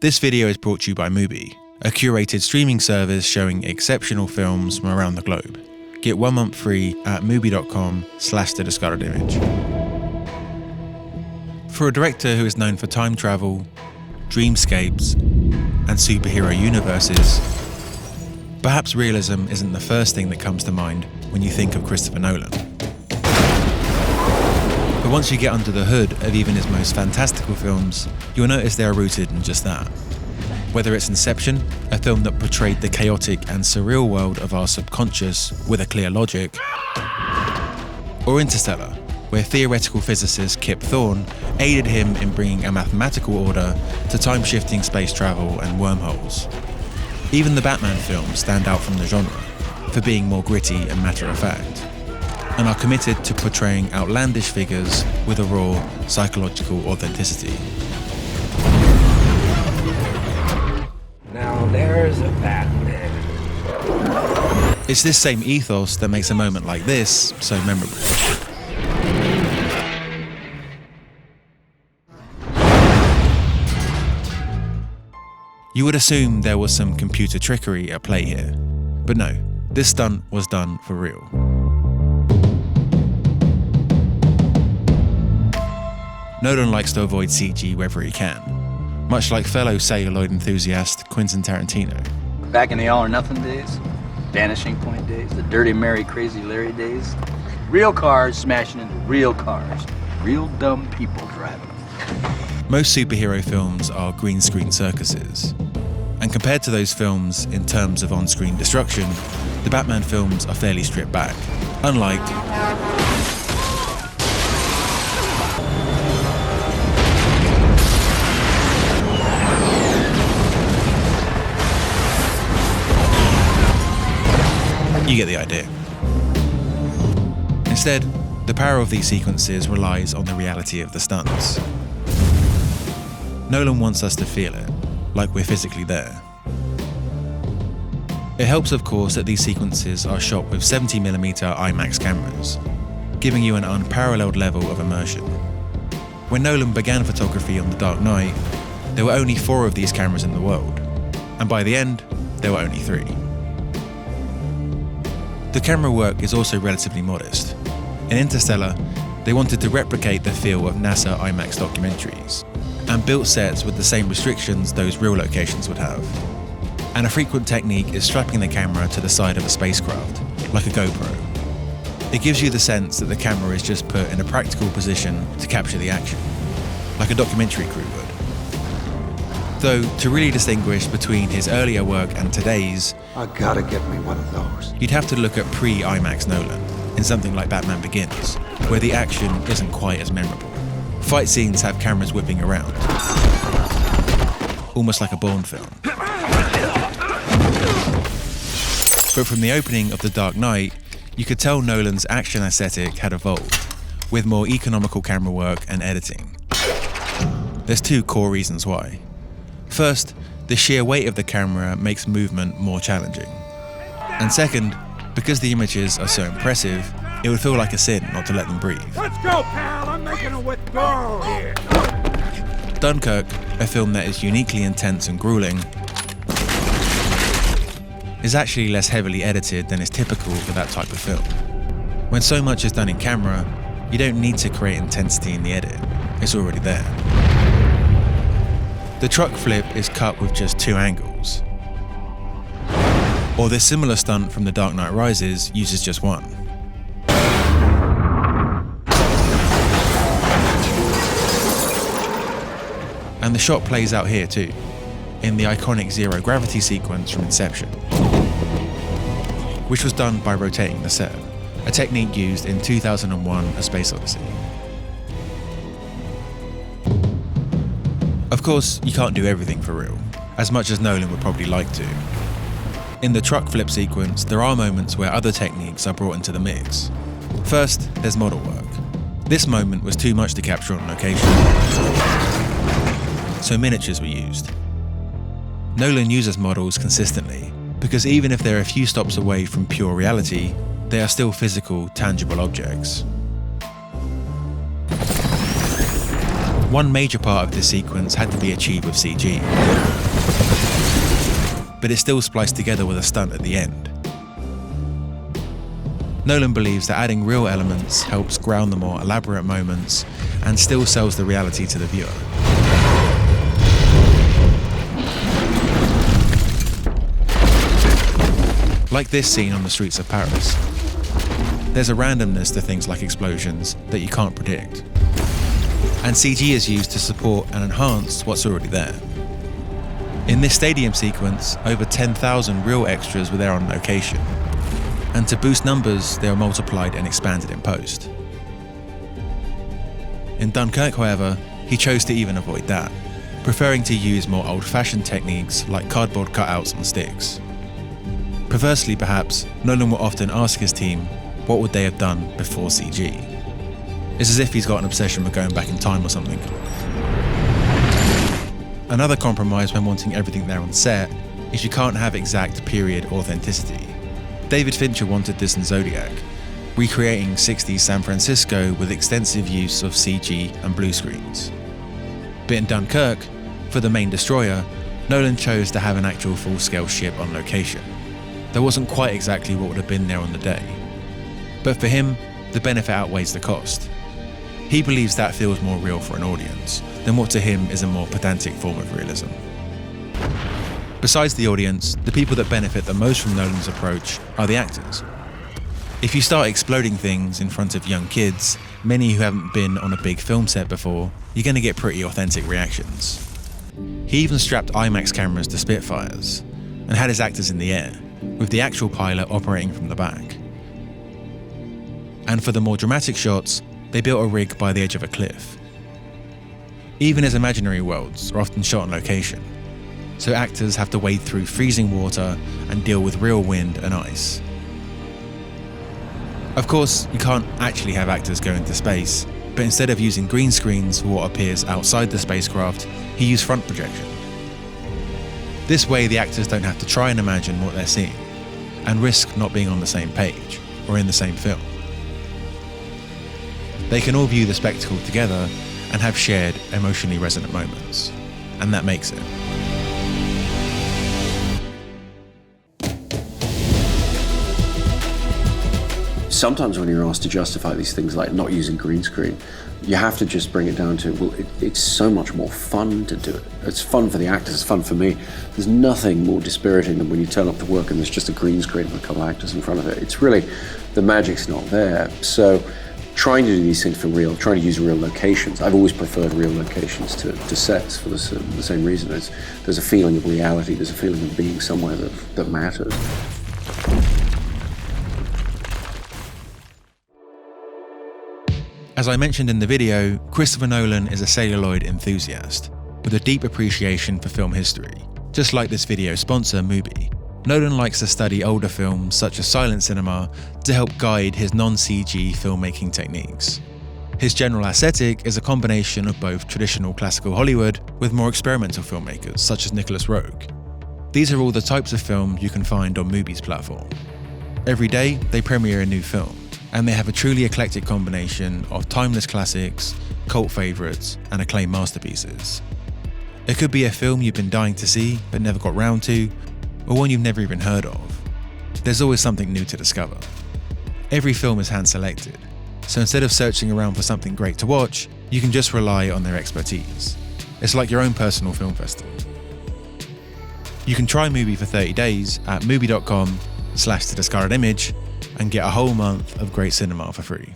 This video is brought to you by Mubi, a curated streaming service showing exceptional films from around the globe. Get 1 month free at mubi.com/thediscardedimage. For a director who is known for time travel, dreamscapes, and superhero universes, perhaps realism isn't the first thing that comes to mind when you think of Christopher Nolan. But once you get under the hood of even his most fantastical films, you'll notice they are rooted in just that. Whether it's Inception, a film that portrayed the chaotic and surreal world of our subconscious with a clear logic, or Interstellar, where theoretical physicist Kip Thorne aided him in bringing a mathematical order to time-shifting space travel and wormholes. Even the Batman films stand out from the genre for being more gritty and matter-of-fact, and are committed to portraying outlandish figures with a raw, psychological authenticity. Now there's a Batman. It's this same ethos that makes a moment like this so memorable. You would assume there was some computer trickery at play here, but no, this stunt was done for real. Nolan likes to avoid CG wherever he can, much like fellow celluloid enthusiast Quentin Tarantino. Back in the all or nothing days, Vanishing Point days, the Dirty Mary Crazy Larry days, real cars smashing into real cars, real dumb people driving them. Most superhero films are green screen circuses, and compared to those films in terms of on-screen destruction, the Batman films are fairly stripped back, unlike you get the idea. Instead, the power of these sequences relies on the reality of the stunts. Nolan wants us to feel it, like we're physically there. It helps, of course, that these sequences are shot with 70mm IMAX cameras, giving you an unparalleled level of immersion. When Nolan began photography on The Dark Knight, there were only 4 of these cameras in the world, and by the end, there were only 3. The camera work is also relatively modest. In Interstellar, they wanted to replicate the feel of NASA IMAX documentaries, and built sets with the same restrictions those real locations would have. And a frequent technique is strapping the camera to the side of a spacecraft, like a GoPro. It gives you the sense that the camera is just put in a practical position to capture the action, like a documentary crew would. Though, to really distinguish between his earlier work and today's, I gotta get me one of those. you'd have to look at pre-IMAX Nolan, in something like Batman Begins, where the action isn't quite as memorable. Fight scenes have cameras whipping around, almost like a Bond film. But from the opening of The Dark Knight, you could tell Nolan's action aesthetic had evolved, with more economical camera work and editing. There's 2 core reasons why. First, the sheer weight of the camera makes movement more challenging. And second, because the images are so impressive, it would feel like a sin not to let them breathe. Let's go, pal! I'm making a withdrawal here. Dunkirk, a film that is uniquely intense and grueling, is actually less heavily edited than is typical for that type of film. When so much is done in camera, you don't need to create intensity in the edit. It's already there. The truck flip is cut with just 2 angles. Or this similar stunt from The Dark Knight Rises uses just 1. And the shot plays out here too, in the iconic zero gravity sequence from Inception, which was done by rotating the set, a technique used in 2001: A Space Odyssey. Of course, you can't do everything for real, as much as Nolan would probably like to. In the truck flip sequence, there are moments where other techniques are brought into the mix. First, there's model work. This moment was too much to capture on location, so miniatures were used. Nolan uses models consistently, because even if they're a few stops away from pure reality, they are still physical, tangible objects. One major part of this sequence had to be achieved with CG, but it's still spliced together with a stunt at the end. Nolan believes that adding real elements helps ground the more elaborate moments and still sells the reality to the viewer. Like this scene on the streets of Paris. There's a randomness to things like explosions that you can't predict. And CG is used to support and enhance what's already there. In this stadium sequence, over 10,000 real extras were there on location. And to boost numbers, they were multiplied and expanded in post. In Dunkirk, however, he chose to even avoid that, preferring to use more old-fashioned techniques like cardboard cutouts on sticks. Perversely, perhaps, Nolan will often ask his team what would they have done before CG. It's as if he's got an obsession with going back in time or something. Another compromise when wanting everything there on set is you can't have exact period authenticity. David Fincher wanted this in Zodiac, recreating 60s San Francisco with extensive use of CG and blue screens. But in Dunkirk, for the main destroyer, Nolan chose to have an actual full-scale ship on location. There wasn't quite exactly what would have been there on the day. But for him, the benefit outweighs the cost. He believes that feels more real for an audience than what to him is a more pedantic form of realism. Besides the audience, the people that benefit the most from Nolan's approach are the actors. If you start exploding things in front of young kids, many who haven't been on a big film set before, you're going to get pretty authentic reactions. He even strapped IMAX cameras to Spitfires and had his actors in the air, with the actual pilot operating from the back. And for the more dramatic shots, they built a rig by the edge of a cliff. Even his imaginary worlds are often shot on location, so actors have to wade through freezing water and deal with real wind and ice. Of course, you can't actually have actors go into space, but instead of using green screens for what appears outside the spacecraft, he used front projection. This way, the actors don't have to try and imagine what they're seeing, and risk not being on the same page or in the same film. They can all view the spectacle together and have shared, emotionally resonant moments, and that makes it. Sometimes when you're asked to justify these things like not using green screen, you have to just bring it down to, well, it's so much more fun to do it. It's fun for the actors, it's fun for me. There's nothing more dispiriting than when you turn up to work and there's just a green screen with a couple of actors in front of it. It's really, the magic's not there. So trying to do these things for real, trying to use real locations. I've always preferred real locations to sets for the same reason. There's a feeling of reality, there's a feeling of being somewhere that matters. As I mentioned in the video, Christopher Nolan is a celluloid enthusiast with a deep appreciation for film history. Just like this video's sponsor, Mubi, Nolan likes to study older films such as silent cinema to help guide his non-CG filmmaking techniques. His general aesthetic is a combination of both traditional classical Hollywood with more experimental filmmakers such as Nicholas Roeg. These are all the types of films you can find on Mubi's platform. Every day, they premiere a new film, and they have a truly eclectic combination of timeless classics, cult favourites, and acclaimed masterpieces. It could be a film you've been dying to see but never got round to, or one you've never even heard of. There's always something new to discover. Every film is hand-selected, so instead of searching around for something great to watch, you can just rely on their expertise. It's like your own personal film festival. You can try Mubi for 30 days at mubi.com/thediscardedimage and get a whole month of great cinema for free.